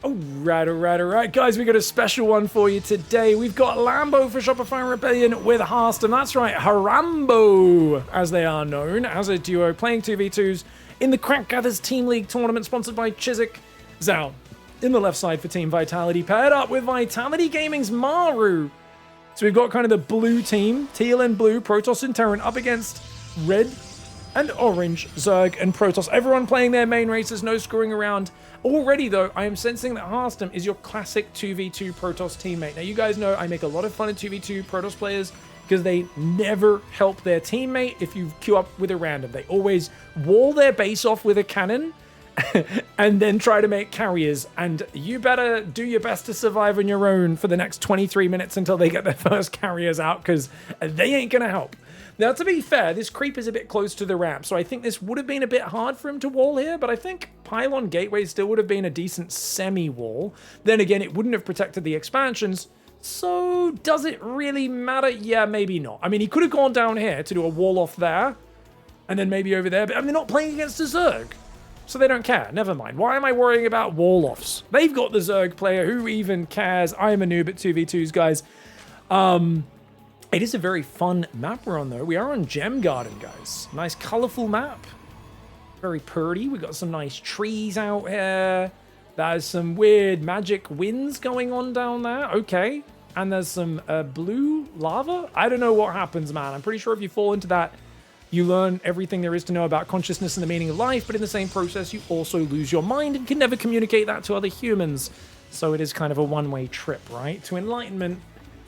Alright, guys, we got a special one for you today. We've got Lambo for Shopify Rebellion with Hearthstone. That's right, Harambo, as they are known, as a duo playing 2v2s in the Crack Gathers Team League tournament sponsored by Chiswick. Zoun in the left side for Team Vitality, paired up with Vitality Gaming's Maru. So we've got kind of the blue team, teal and blue, Protoss and Terran up against red and orange, Zerg and Protoss. Everyone playing their main races, no screwing around. Already, though, I am sensing that Hearthstone is your classic 2v2 Protoss teammate. Now, you guys know I make a lot of fun of 2v2 Protoss players because they never help their teammate if you queue up with a random. They always wall their base off with a cannon and then try to make carriers. And you better do your best to survive on your own for the next 23 minutes until they get their first carriers out because they ain't going to help. Now, to be fair, this creep is a bit close to the ramp, so I think this would have been a bit hard for him to wall here, but I think Pylon Gateway still would have been a decent semi-wall. Then again, it wouldn't have protected the expansions, so does it really matter? Yeah, maybe not. I mean, he could have gone down here to do a wall off there, and then maybe over there, but I mean, they're not playing against a Zerg, so they don't care. Never mind. Why am I worrying about wall-offs? They've got the Zerg player. Who even cares? I am a noob at 2v2s, guys. It is a very fun map we're on, though. We are on Gem Garden, guys. Nice, colorful map. Very pretty. We got some nice trees out here. There's some weird magic winds going on down there. Okay. And there's some blue lava. I don't know what happens, man. I'm pretty sure if you fall into that, you learn everything there is to know about consciousness and the meaning of life, but in the same process, you also lose your mind and can never communicate that to other humans. So it is kind of a one-way trip, right? To enlightenment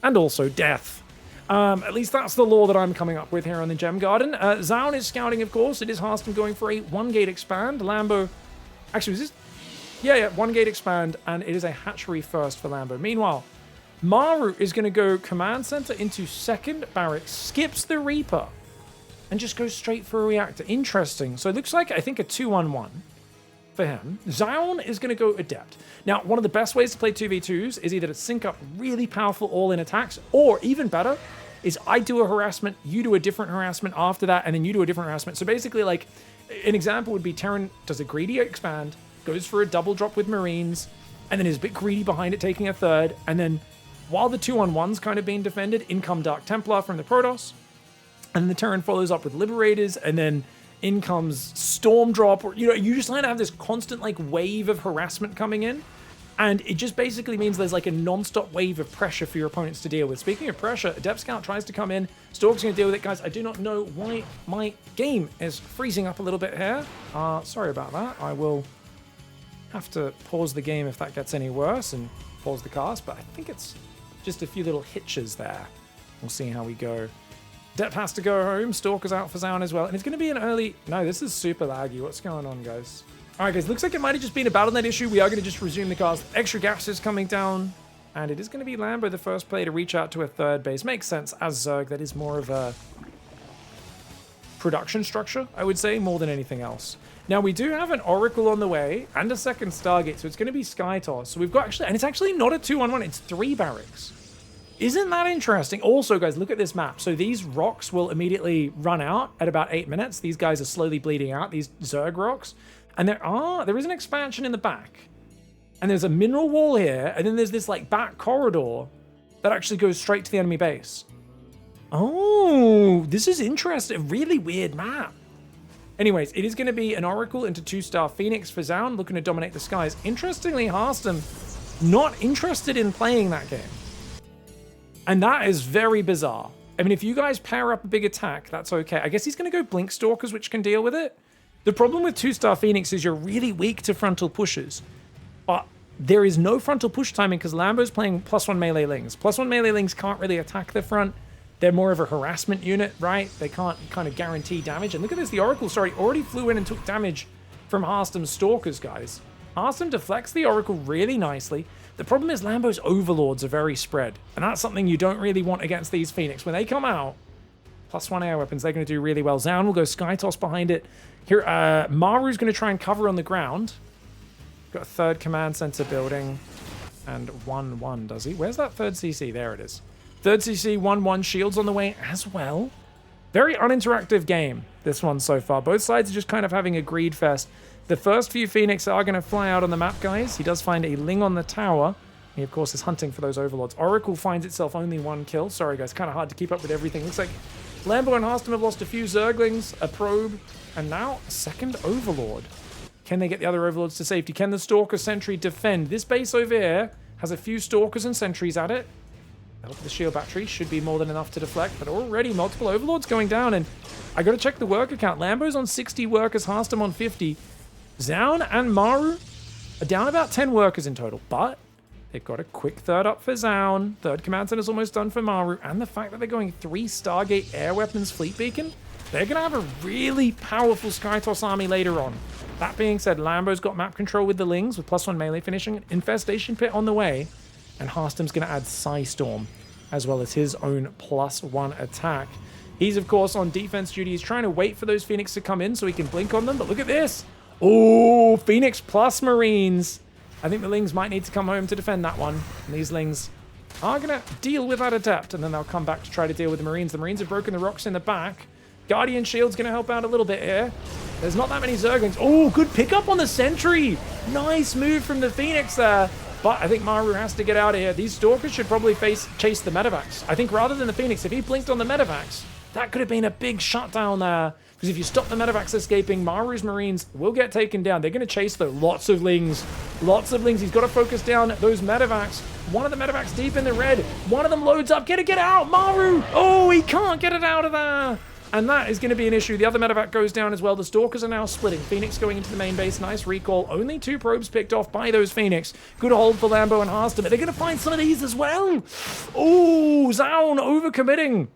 and also death. At least that's the lore that I'm coming up with here on the Gem Garden. Zoun is scouting, of course. It is Hearthstone going for a 1-gate expand. Lambo... Actually, is this... Yeah, 1-gate expand, and it is a hatchery first for Lambo. Meanwhile, Maru is going to go Command Center into second barracks, skips the Reaper, and just goes straight for a reactor. Interesting. So it looks like, I think, a 2-on-1 for him. Zoun is going to go Adept. Now, one of the best ways to play 2v2s is either to sync up really powerful all-in attacks, or even better, is I do a harassment, you do a different harassment after that, and then you do a different harassment. So basically, like, an example would be Terran does a greedy expand, goes for a double drop with Marines, and then is a bit greedy behind it, taking a third, and then while the 2-on-1's kind of being defended, in come Dark Templar from the Protoss, and then the Terran follows up with Liberators, and then in comes Storm Drop, or, you know, you just kind of have this constant, like, wave of harassment coming in. And it just basically means there's like a non-stop wave of pressure for your opponents to deal with. Speaking of pressure, Adept Scout tries to come in. Stork's going to deal with it, guys. I do not know why my game is freezing up a little bit here. Sorry about that. I will have to pause the game if that gets any worse and pause the cast. But I think it's just a few little hitches there. We'll see how we go. Adept has to go home. Stalker's out for Zoun as well. And it's going to be an early... No, this is super laggy. What's going on, guys? All right, guys, looks like it might have just been a Battle.net issue. We are going to just resume the cast. Extra gas is coming down, and it is going to be Lambo, the first player to reach out to a third base. Makes sense, as Zerg, that is more of a production structure, I would say, more than anything else. Now, we do have an Oracle on the way, and a second Stargate, so it's going to be Skytoss. So we've got actually, and it's actually not a 2-on-1, it's 3 barracks. Isn't that interesting? Also, guys, look at this map. So these rocks will immediately run out at about 8 minutes. These guys are slowly bleeding out, these Zerg rocks. And there is an expansion in the back. And there's a mineral wall here. And then there's this like back corridor that actually goes straight to the enemy base. Oh, this is interesting. Really weird map. Anyways, it is going to be an Oracle into 2-star Phoenix for Zoun, looking to dominate the skies. Interestingly, Hearthstone not interested in playing that game. And that is very bizarre. I mean, if you guys pair up a big attack, that's okay. I guess he's going to go Blink Stalkers, which can deal with it. The problem with 2-star Phoenix is you're really weak to frontal pushes. But there is no frontal push timing because Lambo's playing +1 melee lings. +1 melee lings can't really attack the front. They're more of a harassment unit, right? They can't kind of guarantee damage. And look at this, the Oracle, sorry, already flew in and took damage from Hearthstone's Stalkers, guys. Hearthstone deflects the Oracle really nicely. The problem is Lambo's Overlords are very spread. And that's something you don't really want against these Phoenix. When they come out, +1 air weapons, they're going to do really well. Zoun will go Skytoss behind it. Here, Maru's going to try and cover on the ground. Got a third command center building. And 1-1, does he? Where's that third CC? There it is. Third CC, 1-1, shields on the way as well. Very uninteractive game, this one so far. Both sides are just kind of having a greed fest. The first few Phoenix are going to fly out on the map, guys. He does find a Ling on the tower. He, of course, is hunting for those Overlords. Oracle finds itself only 1 kill. Sorry, guys, kind of hard to keep up with everything. Looks like Lambo and Harstem have lost a few Zerglings, a probe, and now a second Overlord. Can they get the other Overlords to safety? Can the Stalker Sentry defend? This base over here has a few Stalkers and Sentries at it. The shield battery should be more than enough to deflect, but already multiple Overlords going down, and I got to check the worker count. Lambo's on 60 workers, Harstem on 50. Zoun and Maru are down about 10 workers in total, but they've got a quick third up for Zoun. Third command center is almost done for Maru, and the fact that they're going 3 Stargate air weapons fleet beacon, they're going to have a really powerful Skytoss army later on. That being said, Lambo's got map control with the Lings, with +1 melee finishing, Infestation Pit on the way, and Harstem's going to add Psystorm, as well as his own +1 attack. He's, of course, on defense duty. He's trying to wait for those Phoenix to come in so he can blink on them, but look at this. Oh, Phoenix plus Marines. I think the Lings might need to come home to defend that one. And these Lings are going to deal with that Adept, and then they'll come back to try to deal with the Marines. The Marines have broken the rocks in the back. Guardian Shield's going to help out a little bit here. There's not that many Zerglings. Oh, good pickup on the Sentry. Nice move from the Phoenix there. But I think Maru has to get out of here. These Stalkers should probably chase the Medivacs. I think rather than the Phoenix, if he blinked on the Medivacs, that could have been a big shutdown there. Because if you stop the Medivacs escaping, Maru's Marines will get taken down. They're going to chase, though. Lots of Lings. Lots of Lings. He's got to focus down those Medivacs. One of the Medivacs deep in the red. One of them loads up. Get out, Maru! Oh, he can't get it out of there. And that is going to be an issue. The other Medivac goes down as well. The Stalkers are now splitting. Phoenix going into the main base. Nice recall. Only 2 probes picked off by those Phoenix. Good hold for Lambo and Harstem. They're going to find some of these as well. Oh, Zoun overcommitting.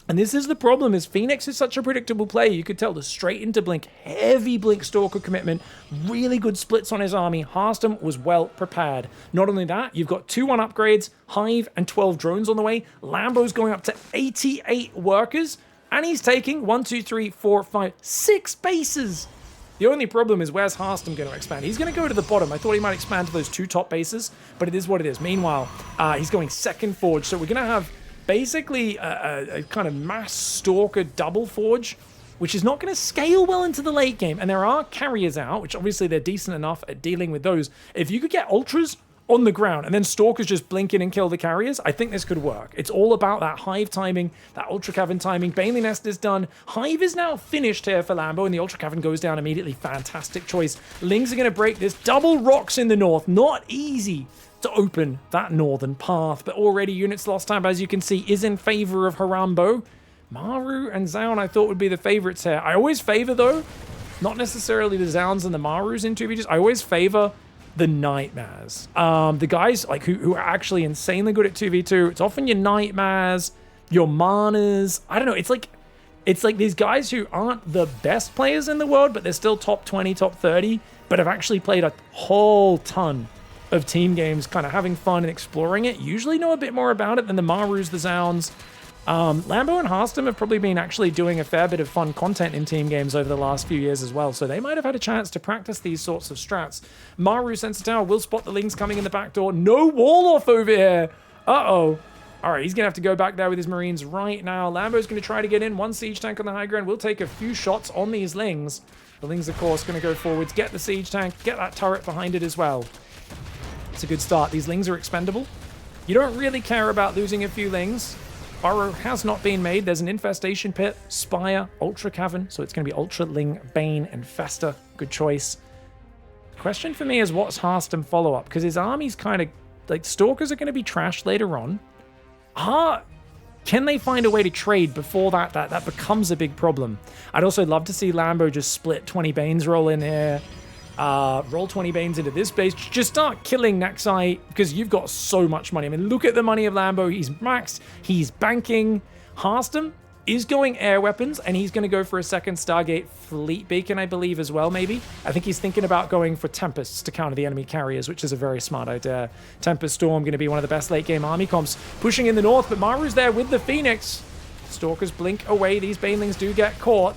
And this is the problem, is Phoenix is such a predictable play. You could tell the straight into blink, heavy blink Stalker commitment, really good splits on his army. Harstem was well prepared. Not only that, you've got 2-1 upgrades, Hive, and 12 drones on the way. Lambo's going up to 88 workers. And he's taking 1, 2, 3, 4, 5, 6 bases. The only problem is, where's Harstem going to expand? He's going to go to the bottom. I thought he might expand to those 2 top bases, but it is what it is. Meanwhile, he's going second forge. So we're going to have basically a kind of mass Stalker double forge, which is not going to scale well into the late game. And there are carriers out, which obviously they're decent enough at dealing with those. If you could get Ultras on the ground, and then Stalkers just blink in and kill the carriers, I think this could work. It's all about that Hive timing, that Ultra Cavern timing. Bailey Nest is done. Hive is now finished here for Lambo, and the Ultra Cavern goes down immediately. Fantastic choice. Lings are going to break this. Double rocks in the north. Not easy to open that northern path, but already units lost time, as you can see, is in favor of Harambo. Maru and Zoun I thought would be the favorites here. I always favor, though, not necessarily the Zouns and the Marus in 2v2s. I always favor the Nightmares. The guys like who are actually insanely good at 2v2. It's often your Nightmares, your Manas. I don't know. It's like these guys who aren't the best players in the world, but they're still top 20, top 30, but have actually played a whole ton of team games, kind of having fun and exploring it. Usually know a bit more about it than the Marus, the Zouns. Lambo and Harstem have probably been actually doing a fair bit of fun content in team games over the last few years as well, so they might have had a chance to practice these sorts of strats. Maru Sensor Tower will spot the Lings coming in the back door. No wall off over here. Uh-oh. All right, he's going to have to go back there with his Marines right now. Lambo's going to try to get in. 1 siege tank on the high ground. We'll take a few shots on these Lings. The Lings, of course, going to go forwards, get the siege tank, get that turret behind it as well. It's a good start. These Lings are expendable. You don't really care about losing a few Lings. Burrow has not been made. There's an Infestation Pit, Spire, Ultra Cavern, so it's going to be Ultra, Ling, Bane, and Fester. Good choice. The question for me is, what's Harstem follow-up? Because his army's kind of, like, Stalkers are going to be trashed later on. Can they find a way to trade before that becomes a big problem? I'd also love to see Lambo just split 20 Banes roll in here. Roll 20 Banes into this base. Just start killing Nexite, because you've got so much money. I mean, look at the money of Lambo. He's maxed. He's banking. Harstem is going air weapons, and he's going to go for a second Stargate fleet beacon, I believe, as well, maybe. I think he's thinking about going for Tempests to counter the enemy carriers, which is a very smart idea. Tempest Storm going to be one of the best late-game army comps. Pushing in the north, but Maru's there with the Phoenix. Stalkers blink away. These Banelings do get caught.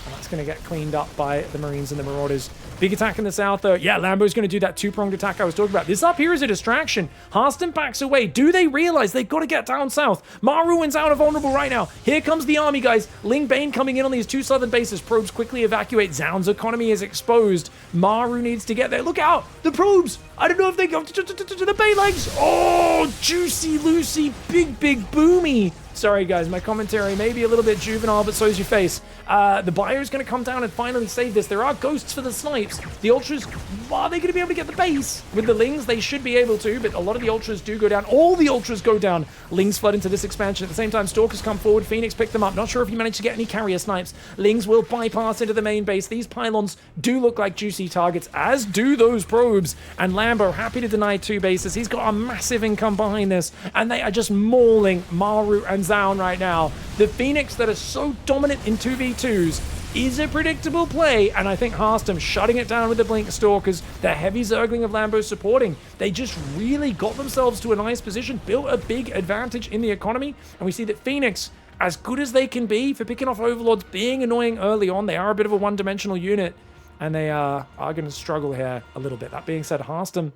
And that's going to get cleaned up by the Marines and the Marauders. Big attack in the south, though. Yeah, Lambo's going to do that two-pronged attack I was talking about. This up here is a distraction. Harston backs away. Do they realize they've got to get down south? Maru and Zoun are vulnerable right now. Here comes the army, guys. Ling Bane coming in on these two southern bases. Probes quickly evacuate. Zoun's economy is exposed. Maru needs to get there. Look out! The probes! I don't know if they go to the Bane legs. Oh, juicy, Lucy. Big, big, boomy. Sorry, guys, my commentary may be a little bit juvenile, but so is your face. The Bio is going to come down and finally save this. There are ghosts for the snipes. The Ultras, are they going to be able to get the base? With the Lings, they should be able to, but a lot of the Ultras do go down. All the Ultras go down. Lings flood into this expansion. At the same time, Stalkers come forward. Phoenix picked them up. Not sure if you managed to get any carrier snipes. Lings will bypass into the main base. These pylons do look like juicy targets, as do those probes. And Lambo, happy to deny two bases. He's got a massive income behind this, and they are just mauling Maru and Zoun right now. The Phoenix that are so dominant in 2v2s is a predictable play, and I think Harston shutting it down with the Blink Stalkers, the heavy Zergling of Lambo supporting. They just really got themselves to a nice position, built a big advantage in the economy, and we see that Phoenix, as good as they can be for picking off Overlords, being annoying early on, they are a bit of a one-dimensional unit, and they are going to struggle here a little bit. That being said, Harston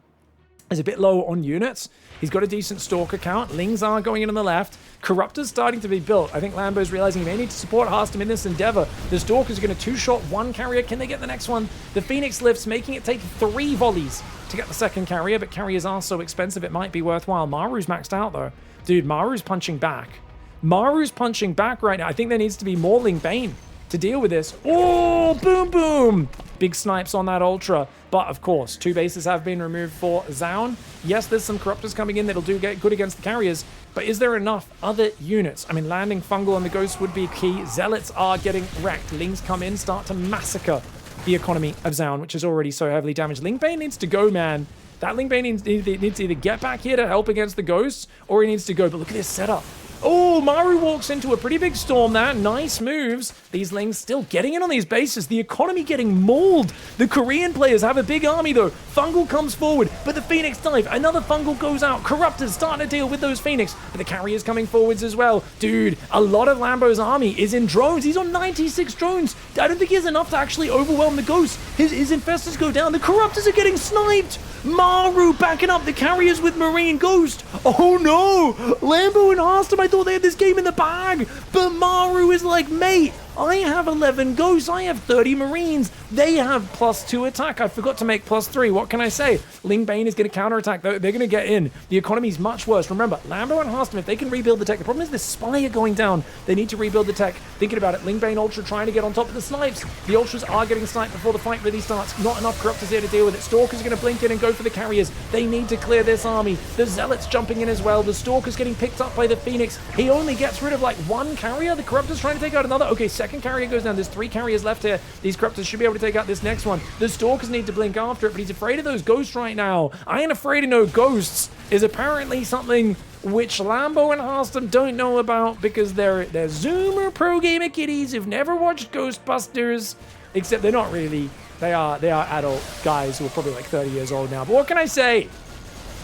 is a bit low on units. He's got a decent Stalker count. Lings are going in on the left. Corruptor's starting to be built. I think Lambo's realizing he may need to support Harston in this endeavor. The Stalkers are going to two-shot one carrier. Can they get the next one? The Phoenix lifts, making it take 3 volleys to get the second carrier, but carriers are so expensive it might be worthwhile. Maru's maxed out, though. Dude, Maru's punching back. Maru's punching back right now. I think there needs to be more Ling Bane to deal with this. Oh, boom, boom. Big snipes on that Ultra. But, of course, 2 bases have been removed for Zoun. Yes, there's some Corruptors coming in that'll do get good against the carriers, but is there enough other units? I mean, landing Fungal on the Ghost would be key. Zealots are getting wrecked. Lings come in, start to massacre the economy of Zoun, which is already so heavily damaged. Ling Bane needs to go, man. That Ling Bane needs to either get back here to help against the Ghosts, or he needs to go. But look at this setup. Oh, Maru walks into a pretty big storm there. Nice moves. These Lings still getting in on these bases. The economy getting mauled. The Korean players have a big army, though. Fungal comes forward, but the Phoenix dive. Another Fungal goes out. Corruptors starting to deal with those Phoenix, but the carriers coming forwards as well. Dude, a lot of Lambo's army is in drones. He's on 96 drones. I don't think he has enough to actually overwhelm the Ghosts. His infestors go down. The Corruptors are getting sniped. Maru backing up the carriers with Marine Ghost. Oh no! Lambo and Harston, I thought they had this game in the bag. But Maru is like, mate, I have 11 Ghosts. I have 30 Marines. They have +2 attack. I forgot to make +3. What can I say? Ling Bane is going to counterattack. They're going to get in. The economy's much worse. Remember, Lambo and Harston, if they can rebuild the tech, the problem is the Spire going down. They need to rebuild the tech. Thinking about it, Ling Bane Ultra trying to get on top of the snipes. The Ultras are getting sniped before the fight really starts. Not enough Corruptors here to deal with it. Stalkers are going to blink in and go for the carriers. They need to clear this army. The Zealots jumping in as well. The Stalker's getting picked up by the Phoenix. He only gets rid of like 1 carrier. The Corruptor's trying to take out another. Okay, second carrier goes down. There's 3 carriers left here. These Corruptors should be able to take out this next one. The Stalkers need to blink after it, but he's afraid of those Ghosts right now. I ain't afraid of no Ghosts is apparently something which Lambo and Harston don't know about because they're Zoomer pro gamer kiddies who've never watched Ghostbusters, except they're not really. They are adult guys who are probably like 30 years old now. But what can I say?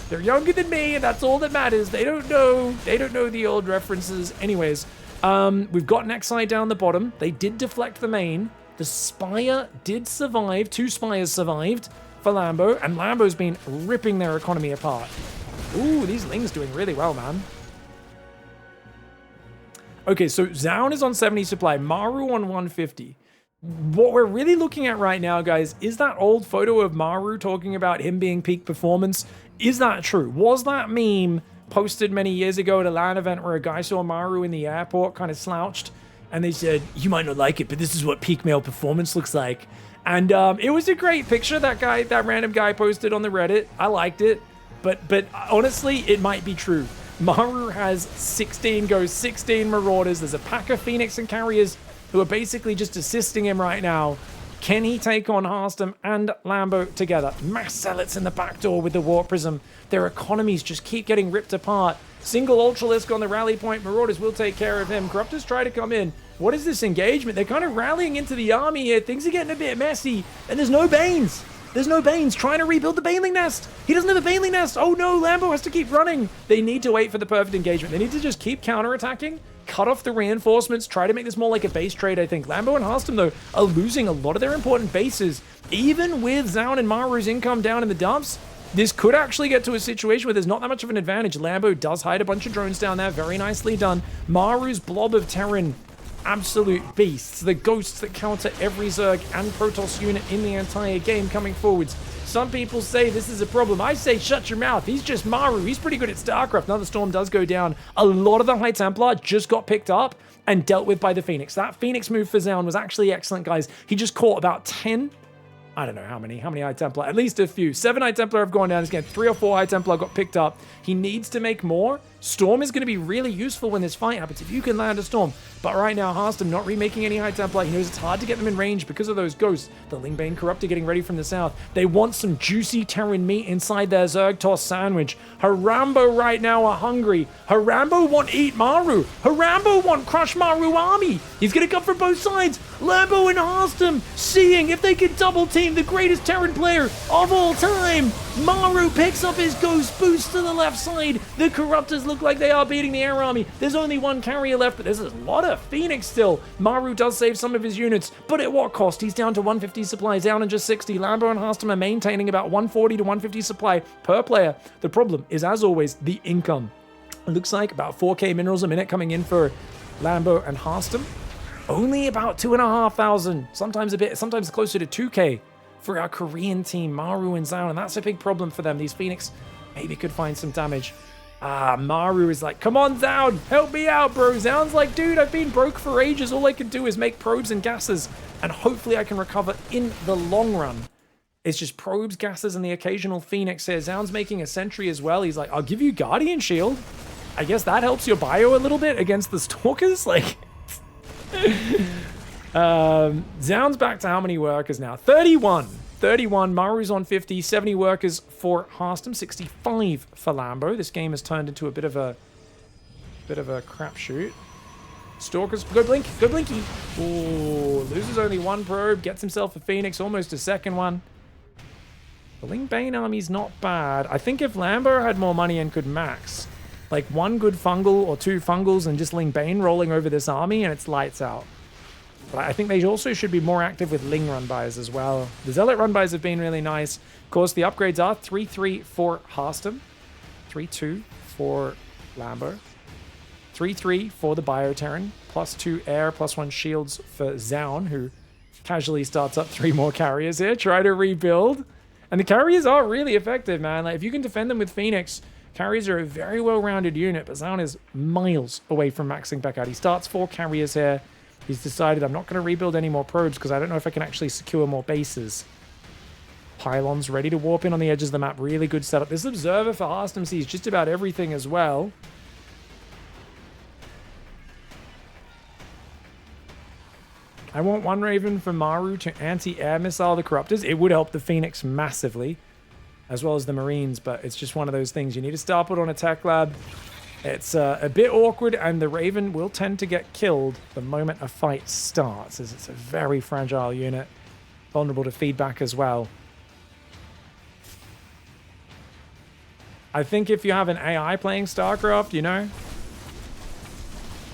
They're younger than me, and that's all that matters. They don't know the old references. Anyways, we've got Nexi down the bottom. They did deflect the main. The Spire did survive. 2 Spires survived for Lambo, and Lambo's been ripping their economy apart. Ooh, these Lings doing really well, man. Okay, so Zoun is on 70 supply, Maru on 150. What we're really looking at right now, guys, is that old photo of Maru talking about him being peak performance. Is that true? Was that meme posted many years ago at a LAN event where a guy saw Maru in the airport kind of slouched and they said, you might not like it, but this is what peak male performance looks like. And it was a great picture that random guy posted on the Reddit. I liked it, but honestly, it might be true. Maru has 16 Ghosts, 16 Marauders. There's a pack of Phoenix and carriers who are basically just assisting him right now. Can he take on Harston and Lambo together? Mass Zealots in the back door with the Warp Prism. Their economies just keep getting ripped apart. Single Ultralisk on the rally point. Marauders will take care of him. Corruptors try to come in. What is this engagement? They're kind of rallying into the army here. Things are getting a bit messy. And there's no Banes. There's no Banes trying to rebuild the Baneling Nest. He doesn't have a Baneling Nest. Oh no, Lambo has to keep running. They need to wait for the perfect engagement. They need to just keep counterattacking cut off the reinforcements, try to make this more like a base trade, I think. Lambo and Harstem, though, are losing a lot of their important bases. Even with Zoun and Maru's income down in the dumps, this could actually get to a situation where there's not that much of an advantage. Lambo does hide a bunch of drones down there. Very nicely done. Maru's blob of Terran, absolute beasts. The ghosts that counter every Zerg and Protoss unit in the entire game coming forwards. Some people say this is a problem. I say shut your mouth. He's just Maru. He's pretty good at StarCraft. Another storm does go down. A lot of the High Templar just got picked up and dealt with by the Phoenix. That Phoenix move for Zoun was actually excellent, guys. He just caught about 10... I don't know how many High Templar, at least a few. 7 High Templar have gone down. He's getting 3 or 4 High Templar got picked up. He needs to make more. Storm is going to be really useful when this fight happens, if you can land a Storm. But right now, Harstem not remaking any High Templar. He knows it's hard to get them in range because of those ghosts. The Lingbane Corruptor getting ready from the south. They want some juicy Terran meat inside their Zerg toss sandwich. Harambo right now are hungry. Harambo want eat Maru. Harambo want crush Maru army. He's going to come from both sides. Lambo and Harstem seeing if they can double team the greatest Terran player of all time. Maru picks up his ghost, boost to the left side. The Corruptors look like they are beating the air army. There's only one carrier left, but there's a lot of Phoenix still. Maru does save some of his units, but at what cost? He's down to 150 supply, down in just 60. Lambo and Harstem are maintaining about 140 to 150 supply per player. The problem is, as always, the income. It looks like about 4k minerals a minute coming in for Lambo and Harstem. Only about 2,500, sometimes closer to 2k for our Korean team, Maru and Zoun, and that's a big problem for them. These Phoenix maybe could find some damage. Maru is like, come on, Zoun, help me out, bro. Zoun's like, dude, I've been broke for ages. All I can do is make probes and gases, and hopefully I can recover in the long run. It's just probes, gases, and the occasional Phoenix here. Zoun's making a sentry as well. He's like, I'll give you Guardian Shield. I guess that helps your bio a little bit against the Stalkers. Like, Zoun's back to how many workers now? 31. Maru's on 50, 70 workers for Harstem, 65 for Lambo. This game has turned into a bit of a crapshoot. Stalkers, go Blinky. Ooh, loses only 1 probe, gets himself a Phoenix, almost a second one. The Lingbane army's not bad. I think if Lambo had more money and could max, like 1 good fungal or 2 fungals and just Lingbane rolling over this army, and it's lights out. But I think they also should be more active with Ling run-bys as well. The Zealot run-bys have been really nice. Of course, the upgrades are 3-3 for Harstem, 3-2 for Lambo, 3-3 for the Bioterran, +2 air, +1 shields for Zoun, who casually starts up 3 more carriers here. Try to rebuild. And the carriers are really effective, man. Like, if you can defend them with Phoenix, carriers are a very well-rounded unit, but Zoun is miles away from maxing back out. He starts 4 carriers here. He's decided, I'm not going to rebuild any more probes because I don't know if I can actually secure more bases. Pylons ready to warp in on the edges of the map. Really good setup. This observer for Harstem sees just about everything as well. I want 1 Raven for Maru to anti-air missile the Corruptors. It would help the Phoenix massively, as well as the Marines, but it's just one of those things. You need to start it on a tech lab. It's a bit awkward, and the Raven will tend to get killed the moment a fight starts, as it's a very fragile unit, vulnerable to feedback as well. I think if you have an AI playing StarCraft, you know,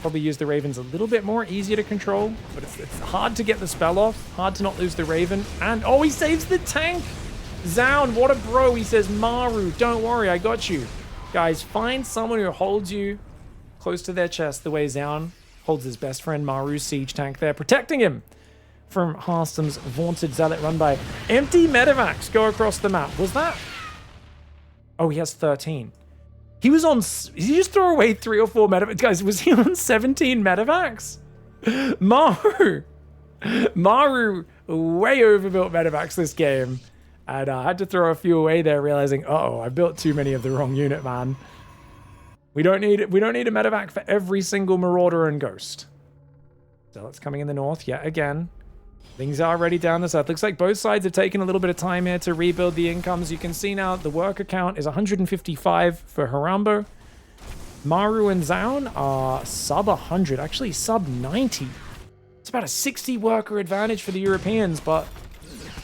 probably use the Ravens a little bit more, easier to control, but it's hard to get the spell off, hard to not lose the Raven, and oh, he saves the tank! Zoun, what a bro, he says, Maru, don't worry, I got you. Guys, find someone who holds you close to their chest the way Zoun holds his best friend Maru's siege tank there, protecting him from Harstem's vaunted Zealot run by. Empty medevacs go across the map. Was that? Oh, he has 13. He was on... Did he just throw away 3 or 4 medevacs? Guys, was he on 17 medevacs? Maru way overbuilt medevacs this game. And I had to throw a few away there, realizing, uh-oh, I built too many of the wrong unit, man. We don't need a medevac for every single Marauder and Ghost. So it's coming in the north yet again. Things are already down the south. Looks like both sides have taken a little bit of time here to rebuild the incomes. You can see now the worker count is 155 for Harambo. Maru and Zoun are sub 100, actually sub 90. It's about a 60 worker advantage for the Europeans, but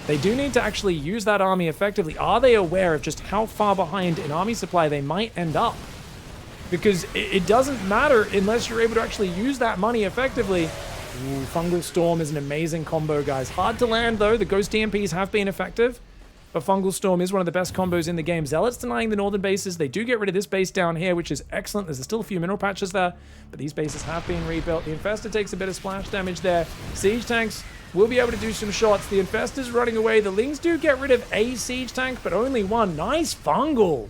they do need to actually use that army effectively. Are they aware of just how far behind in army supply they might end up? because it doesn't matter unless you're able to actually use that money effectively. Ooh, Fungal Storm is an amazing combo, guys. Hard to land, though. The Ghost DMPs have been effective, but Fungal Storm is one of the best combos in the game. Zealots denying the northern bases. They do get rid of this base down here, which is excellent. There's still a few mineral patches there, but these bases have been rebuilt. The Infestor takes a bit of splash damage there. Siege tanks will be able to do some shots. The Infestor's running away. The Lings do get rid of a siege tank, but only one. Nice Fungal.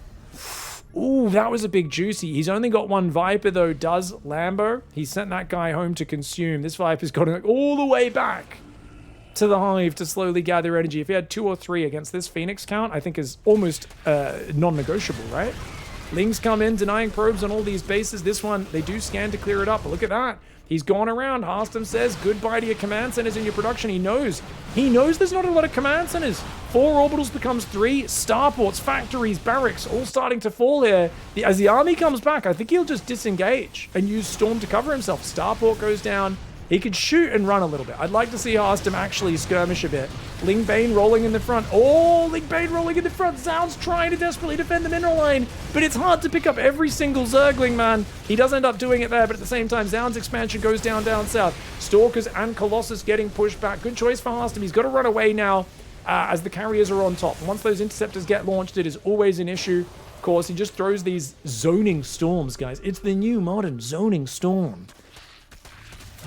Ooh, that was a big juicy. He's only got one Viper, though, does Lambo. He sent that guy home to consume. This Viper's got to go all the way back to the hive to slowly gather energy. If he had 2 or 3 against this Phoenix count, I think is almost non-negotiable, right? Lings come in, denying probes on all these bases. This one, they do scan to clear it up, but look at that. He's gone around. Harstem says goodbye to your command centers in your production. He knows there's not a lot of command centers. 4 orbitals becomes 3. Starports, factories, barracks, all starting to fall here. As the army comes back, I think he'll just disengage and use Storm to cover himself. Starport goes down. He could shoot and run a little bit. I'd like to see Harstem actually skirmish a bit. Lingbane rolling in the front. Oh, Lingbane rolling in the front. Zoun's trying to desperately defend the mineral line, but it's hard to pick up every single Zergling, man. He does end up doing it there, but at the same time, Zoun's expansion goes down south. Stalkers and Colossus getting pushed back. Good choice for Harstem. He's got to run away now as the carriers are on top. Once those interceptors get launched, it is always an issue. Of course, he just throws these zoning storms, guys. It's the new modern zoning storm.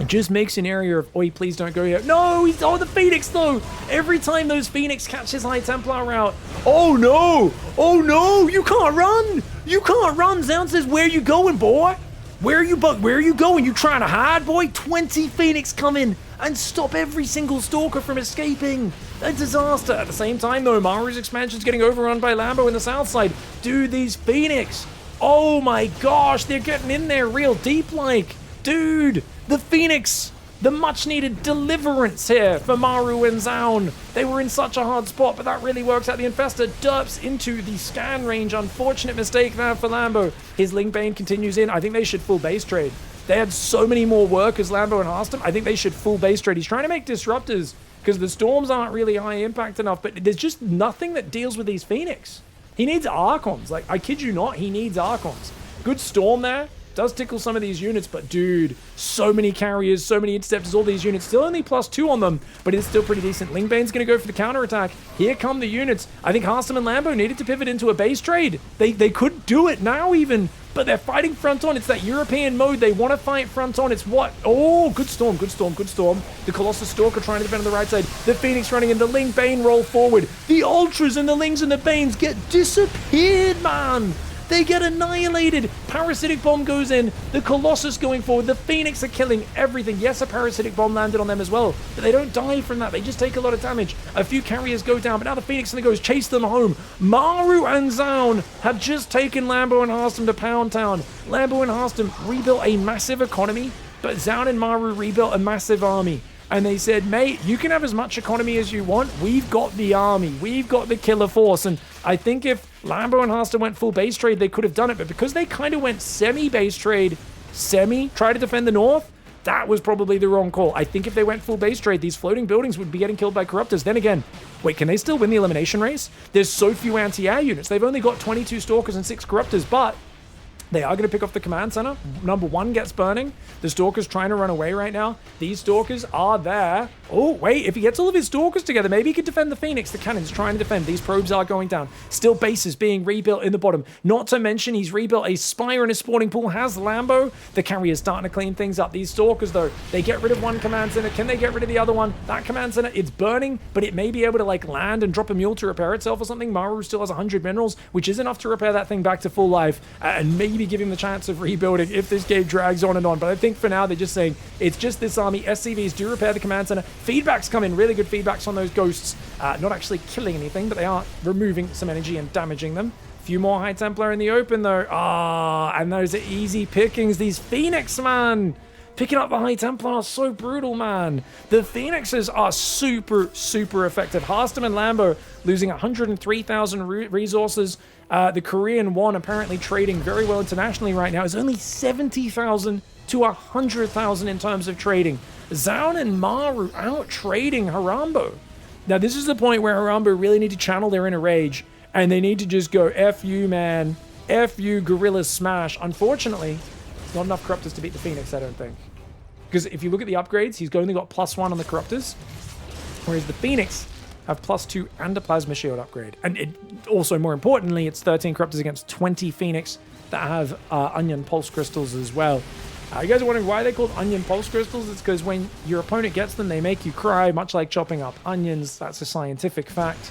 It just makes an area of, oi, please don't go here. No, the Phoenix, though. Every time those Phoenix catches High Templar route. Oh, no, you can't run. You can't run. Zoun says, where you going, boy? Where are you going? You trying to hide, boy? 20 Phoenix come in and stop every single Stalker from escaping. A disaster. At the same time, though, Maru's expansion's getting overrun by Lambo in the south side. Dude, these Phoenix. Oh, my gosh. They're getting in there real deep, like. Dude, the Phoenix, the much-needed deliverance here for Maru and Zoun. They were in such a hard spot, but that really works out. The Infestor derps into the scan range. Unfortunate mistake there for Lambo. His Lingbane continues in. I think they should full base trade. They had so many more workers, Lambo and Harstem. I think they should full base trade. He's trying to make disruptors because the storms aren't really high impact enough, but there's just nothing that deals with these Phoenix. He needs Archons. Like, I kid you not, he needs Archons. Good storm there. Does tickle some of these units, but dude, so many carriers, so many interceptors, all these units. Still only +2 on them, but it's still pretty decent. Lingbane's going to go for the counterattack. Here come the units. I think Harstem and Lambo needed to pivot into a base trade. They could do it now even, but they're fighting front on. It's that European mode. They want to fight front on. It's what? Oh, good storm. The Colossus Stalker trying to defend on the right side. The Phoenix running in. The Lingbane roll forward. The Ultras and the Lings and the Banes get disappeared, man. They get annihilated. Parasitic Bomb goes in. The Colossus going forward. The Phoenix are killing everything. Yes, a Parasitic Bomb landed on them as well, but they don't die from that. They just take a lot of damage. A few carriers go down, but now the Phoenix and the Ghost chase them home. Maru and Zoun have just taken Lambo and Harstem to Pound Town. Lambo and Harstem rebuilt a massive economy, but Zoun and Maru rebuilt a massive army. And they said, mate, you can have as much economy as you want. We've got the army. We've got the killer force. And I think if Lambo and Harstem went full base trade, they could have done it. But because they kind of went semi-base trade, try to defend the north, that was probably the wrong call. I think if they went full base trade, these floating buildings would be getting killed by Corruptors. Then again, wait, can they still win the elimination race? There's so few anti-air units. They've only got 22 Stalkers and 6 Corruptors, but they are going to pick off the command center. Number 1 gets burning. The Stalker's trying to run away right now. These Stalkers are there. Oh, wait, if he gets all of his Stalkers together, maybe he could defend the Phoenix. The cannon's trying to defend. These probes are going down. Still bases being rebuilt in the bottom. Not to mention, he's rebuilt a Spire and a spawning pool. Has Lambo. The carrier's starting to clean things up. These Stalkers, though, they get rid of one command center. Can they get rid of the other one? That command center, it's burning, but it may be able to, like, land and drop a mule to repair itself or something. Maru still has 100 minerals, which is enough to repair that thing back to full life and maybe give him the chance of rebuilding if this game drags on and on. But I think for now they're just saying it's just this army. SCVs do repair the command center. Feedbacks come in, really good feedbacks on those ghosts. Not actually killing anything, but they are removing some energy and damaging them. Few more High Templar in the open though. And those are easy pickings. These Phoenix, man. Picking up the High Templar are so brutal, man. The Phoenixes are super, super effective. Harstem and Lambo losing 103,000 resources. The Korean won apparently trading very well internationally right now. Is only 70,000 to 100,000 in terms of trading. Zoun and Maru out trading Harambo. Now this is the point where Harambo really need to channel their inner rage and they need to just go, F you, man. F you, Gorilla Smash. Unfortunately, not enough Corruptors to beat the Phoenix, I don't think. Because if you look at the upgrades, he's only got +1 on the Corruptors, whereas the Phoenix have +2 and a Plasma Shield upgrade. And it, also, more importantly, it's 13 Corruptors against 20 Phoenix that have Onion Pulse Crystals as well. You guys are wondering why they're called Onion Pulse Crystals? It's because when your opponent gets them, they make you cry, much like chopping up onions. That's a scientific fact.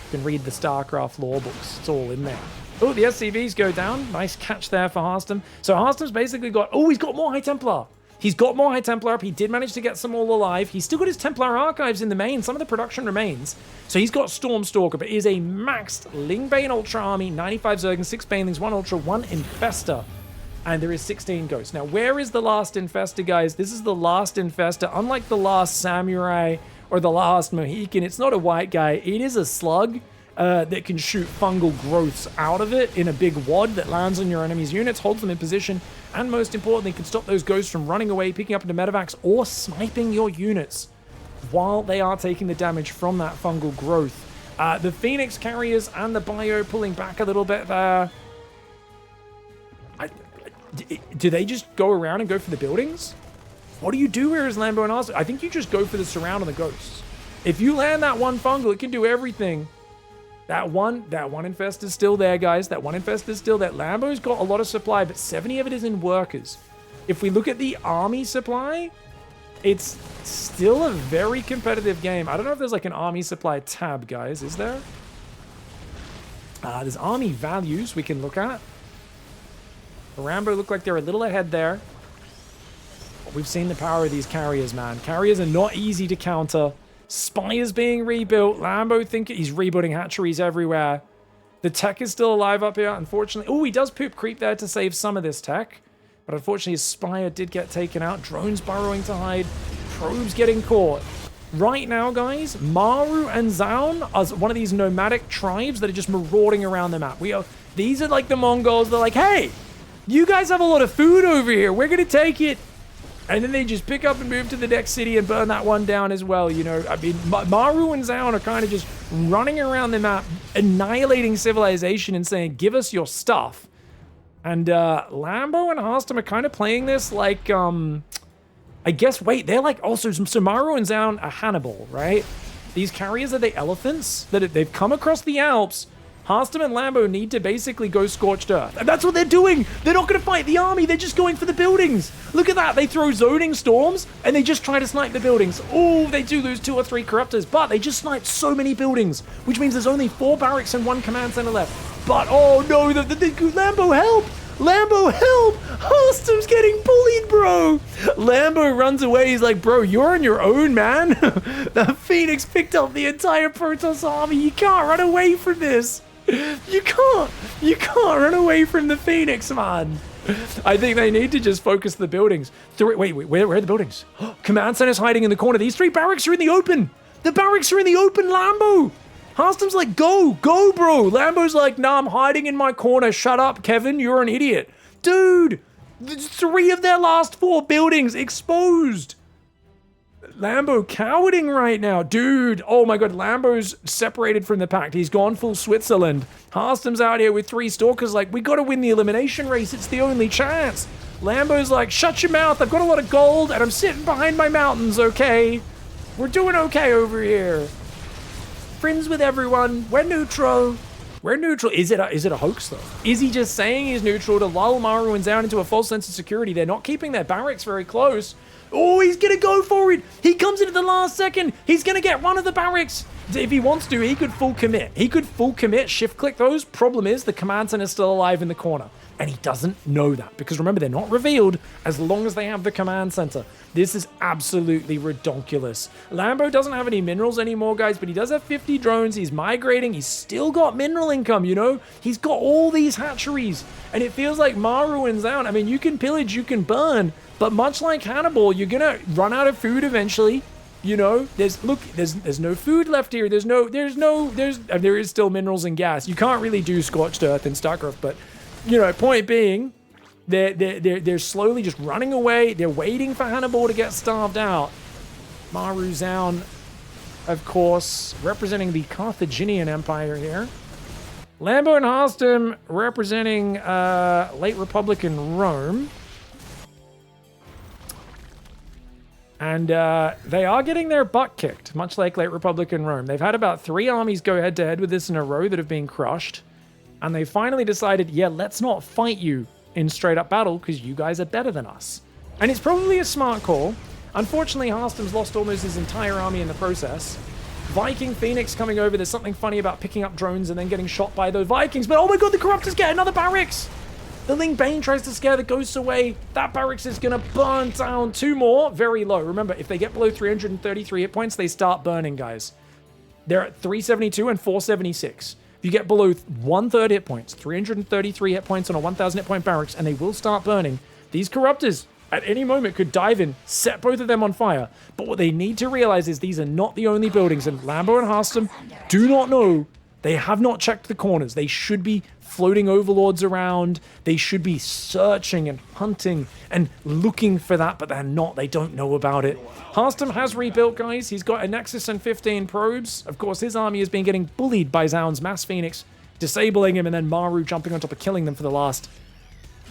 You can read the StarCraft lore books. It's all in there. Oh, the SCVs go down. Nice catch there for Harstem. So Harstem's basically got... Oh, he's got more High Templar. He's got more High Templar up. He did manage to get some all alive. He's still got his Templar Archives in the main. Some of the production remains. So he's got Stormstalker, but it is a maxed Lingbane Ultra army. 95 Zergans, 6 Banelings, 1 Ultra, 1 Infester. And there is 16 Ghosts. Now, where is the last Infester, guys? This is the last Infester. Unlike the last Samurai or the last Mohican, it's not a white guy. It is a slug that can shoot fungal growths out of it in a big wad that lands on your enemy's units, holds them in position, and most importantly, can stop those Ghosts from running away, picking up into medevacs, or sniping your units while they are taking the damage from that fungal growth. The Phoenix carriers and the Bio pulling back a little bit there. Do they just go around and go for the buildings? What do you do here as Lambo and Harstem? I think you just go for the surround on the Ghosts. If you land that one fungal, it can do everything. That one Infest is still there, guys. That one Infest is still there. Lambo's got a lot of supply, but 70 of it is in workers. If we look at the army supply, it's still a very competitive game. I don't know if there's like an army supply tab, guys. Is there? There's army values we can look at. Harambo look like they're a little ahead there. But we've seen the power of these carriers, man. Carriers are not easy to counter. Spires being rebuilt. Lambo he's rebooting hatcheries everywhere. The tech is still alive up here, unfortunately. Oh, he does poop creep there to save some of this tech. But unfortunately, his Spire did get taken out. Drones burrowing to hide. Probes getting caught. Right now, guys, Maru and Zoun are one of these nomadic tribes that are just marauding around the map. These are like the Mongols. They're like, hey, you guys have a lot of food over here. We're going to take it. And then they just pick up and move to the next city and burn that one down as well, you know. I mean, Maru and Zoun are kind of just running around the map, annihilating civilization and saying, give us your stuff. And Lambo and Harstem are kind of playing this like, I guess, wait, they're like also, so Maru and Zoun are Hannibal, right? These carriers are the elephants that they've come across the Alps. Harstem and Lambo need to basically go scorched earth. And that's what they're doing. They're not going to fight the army. They're just going for the buildings. Look at that. They throw zoning storms and they just try to snipe the buildings. Oh, they do lose 2 or 3 corruptors, but they just sniped so many buildings, which means there's only 4 barracks and 1 command center left. But, oh no, the Lambo, help! Lambo, help! Harstem's getting bullied, bro! Lambo runs away. He's like, bro, you're on your own, man. The Phoenix picked up the entire Protoss army. You can't run away from this. You can't run away from the Phoenix, man. I think they need to just focus the buildings. Wait, where are the buildings? Command center's hiding in the corner. These 3 barracks are in the open. The barracks are in the open, Lambo. Harstem's like, go, bro. Lambo's like, nah, I'm hiding in my corner. Shut up, Kevin. You're an idiot. Dude, 3 of their last 4 buildings exposed. Lambo cowarding right now. Dude, oh my god, Lambo's separated from the pack. He's gone full Switzerland. Harstem's out here with 3 stalkers like, we gotta win the elimination race. It's the only chance. Lambo's like, shut your mouth. I've got a lot of gold and I'm sitting behind my mountains, okay? We're doing okay over here. Friends with everyone. We're neutral. We're neutral. Is it a hoax, though? Is he just saying he's neutral to lull Maru and Zoun into a false sense of security? They're not keeping their barracks very close. Oh, he's going to go for it. He comes in at the last second. He's going to get one of the barracks. If he wants to, he could full commit. He could full commit, shift click those. Problem is, the command center is still alive in the corner. And he doesn't know that. Because remember, they're not revealed as long as they have the command center. This is absolutely redonkulous. Lambo doesn't have any minerals anymore, guys, but he does have 50 drones. He's migrating. He's still got mineral income, you know? He's got all these hatcheries. And it feels like Maru and Zoun, I mean, you can pillage, you can burn, but much like Hannibal, you're gonna run out of food eventually. You know, there's no food left here. There is still minerals and gas. You can't really do scorched earth in StarCraft, but you know, point being, they're slowly just running away. They're waiting for Hannibal to get starved out. MARU ZOUN, of course, representing the Carthaginian Empire here. Lambo and Harstem representing late Republican Rome. And they are getting their butt kicked, much like late Republican Rome. They've had about 3 armies go head-to-head with this in a row that have been crushed. And they finally decided, yeah, let's not fight you in straight-up battle because you guys are better than us. And it's probably a smart call. Unfortunately, Harstem's lost almost his entire army in the process. Viking Phoenix coming over. There's something funny about picking up drones and then getting shot by those Vikings. But oh my god, the Corruptors get another barracks! The Ling Bane tries to scare the ghosts away. That barracks is going to burn down 2 more. Very low. Remember, if they get below 333 hit points, they start burning, guys. They're at 372 and 476. If you get below 1/3 hit points, 333 hit points on a 1,000 hit point barracks, and they will start burning. These Corruptors at any moment could dive in, set both of them on fire. But what they need to realize is these are not the only buildings, and Lambo and Harstem do not know. They have not checked the corners. They should be floating overlords around. They should be searching and hunting and looking for that, but they're not. They don't know about it. Harstem has rebuilt, guys. He's got a Nexus and 15 probes. Of course, his army has been getting bullied by Zoun's Mass Phoenix, disabling him, and then Maru jumping on top of killing them for the last,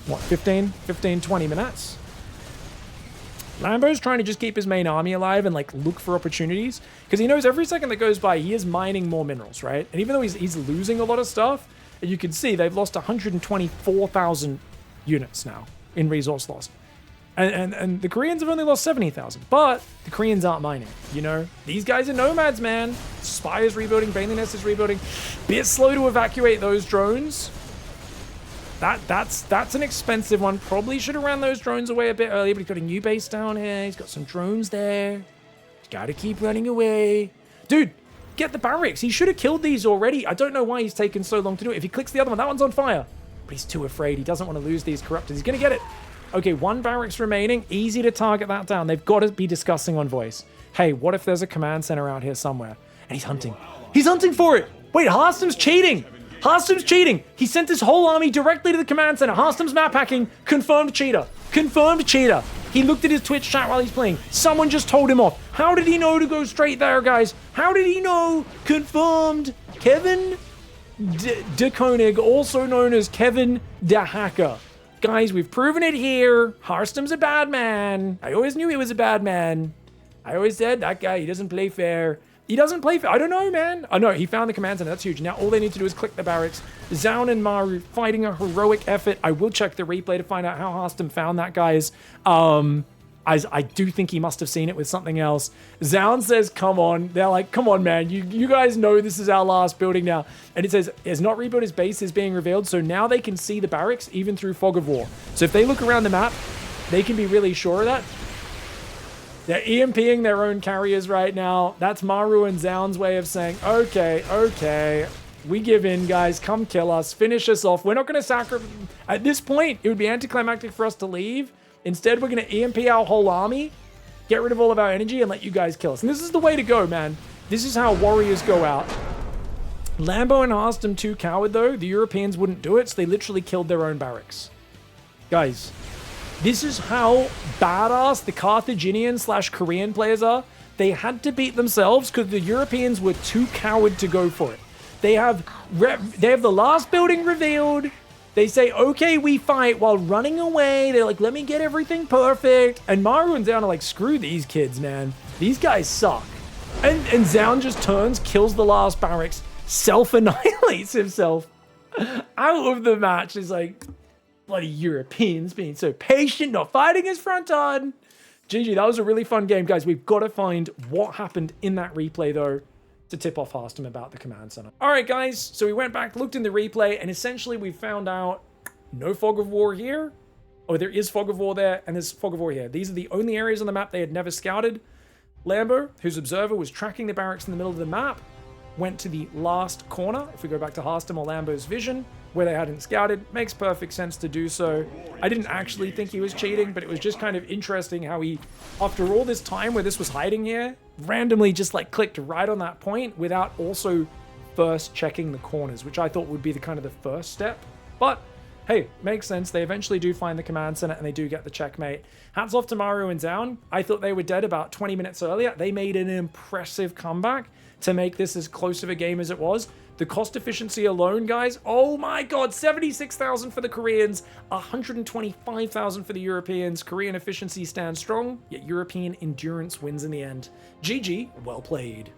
what, 15, 20 minutes? Lambo's trying to just keep his main army alive and, like, look for opportunities. Because he knows every second that goes by, he is mining more minerals, right? And even though he's losing a lot of stuff, and you can see they've lost 124,000 units now in resource loss. And the Koreans have only lost 70,000. But the Koreans aren't mining, you know? These guys are nomads, man. Spy is rebuilding, Baneliness is rebuilding. Bit slow to evacuate those drones. That's an expensive one. Probably should have ran those drones away a bit earlier, but he's got a new base down here. He's got some drones there. He's got to keep running away. Dude, get the barracks. He should have killed these already. I don't know why he's taken so long to do it. If he clicks the other one, that one's on fire. But he's too afraid. He doesn't want to lose these Corruptors. He's going to get it. Okay, 1 barracks remaining. Easy to target that down. They've got to be discussing on voice. Hey, what if there's a command center out here somewhere? And he's hunting. He's hunting for it. Wait, Harstem's cheating. Harstem's cheating. He sent his whole army directly to the command center. Harstem's map hacking. Confirmed cheater. Confirmed cheater. He looked at his Twitch chat while he's playing. Someone just told him off. How did he know to go straight there, guys? How did he know? Confirmed. Kevin de Koenig, also known as Kevin de Hacker. Guys, we've proven it here. Harstem's a bad man. I always knew he was a bad man. I always said, that guy, he doesn't play fair. He doesn't play fair. I don't know, man. I know, he found the command center. That's huge. Now all they need to do is click the barracks. Zoun and Maru fighting a heroic effort. I will check the replay to find out how Harstem found that, guys. I do think he must have seen it with something else. Zoun says, come on. They're like, come on, man. You guys know this is our last building now. And it says, has not rebuilt his base is being revealed. So now they can see the barracks even through fog of war. So if they look around the map, they can be really sure of that. They're EMPing their own carriers right now. That's Maru and Zoun's way of saying, okay, we give in, guys. Come kill us. Finish us off. We're not going to sacrifice. At this point, it would be anticlimactic for us to leave. Instead, we're going to EMP our whole army, get rid of all of our energy, and let you guys kill us. And this is the way to go, man. This is how warriors go out. Lambo and Harstem too coward, though. The Europeans wouldn't do it, so they literally killed their own barracks. Guys, this is how badass the Carthaginian/Korean players are. They had to beat themselves because the Europeans were too coward to go for it. They have the last building revealed. They say, okay, we fight, while running away. They're like, let me get everything perfect. And Maru and Zoun are like, screw these kids, man. These guys suck. And Zoun just turns, kills the last barracks, self-annihilates himself out of the match. It's like, bloody Europeans being so patient, not fighting his front on. GG, that was a really fun game, guys. We've got to find what happened in that replay, though, to tip off Harstem about the command center. All right, guys, so we went back, looked in the replay, and essentially we found out no fog of war here. Oh, there is fog of war there, and there's fog of war here. These are the only areas on the map they had never scouted. Lambo, whose observer was tracking the barracks in the middle of the map, went to the last corner. If we go back to Harstem or Lambo's vision, where they hadn't scouted, makes perfect sense to do so. I didn't actually think he was cheating, but it was just kind of interesting how he, after all this time where this was hiding here, randomly just like clicked right on that point without also first checking the corners, which I thought would be the kind of the first step. But hey, makes sense. They eventually do find the command center and they do get the checkmate. Hats off to MARU and ZOUN. I thought they were dead about 20 minutes earlier. They made an impressive comeback to make this as close of a game as it was. The cost efficiency alone, guys, oh my god, 76,000 for the Koreans, 125,000 for the Europeans. Korean efficiency stands strong, yet European endurance wins in the end. GG, well played.